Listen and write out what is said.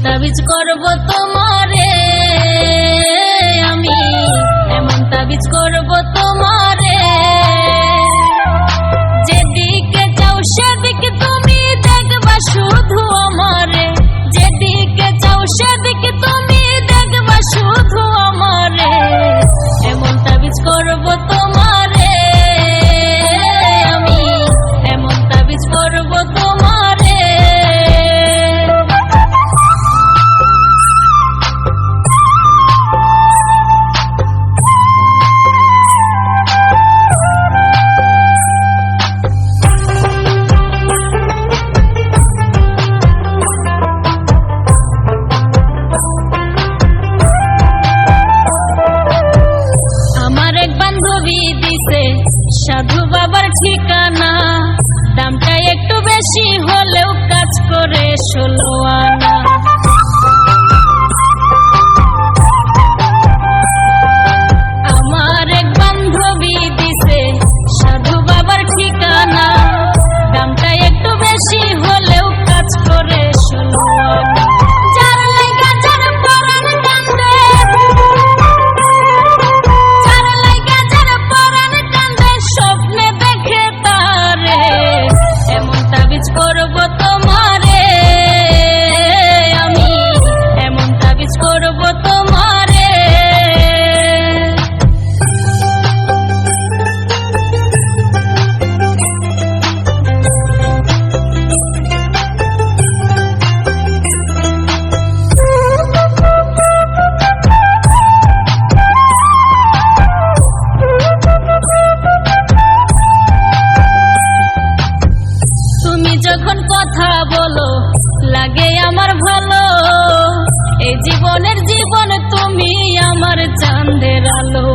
তাবিজ করব তোমারে আমি, এমন তাবিজ করব তোমারে, যেদিকে চাও সেদিকে তুমি দেখবা শুধু আমারে, যেদিকে চাও সেদিকে তুমি দেখবা শুধু আমারে, এমন তাবিজ করব তোমারে আমি, এমন তাবিজ করব তোমারে। বান্ধবী দিছে সাধু বাবার ঠিকানা, দামটা একটু বেশি হলেও কাজ করে 16 আনা। আমার এক বান্ধবী দিছে সাধু বাবার ঠিকানা, দামটা একটু বেশি হলেও কাজ করে 16 আনা। করব তোমারে আমি, এমন তাবিজ করব তোমারে। যখন কথা বলো লাগে আমার ভালো, এই জীবনের জীবন তুমি আমার চাঁদের আলো।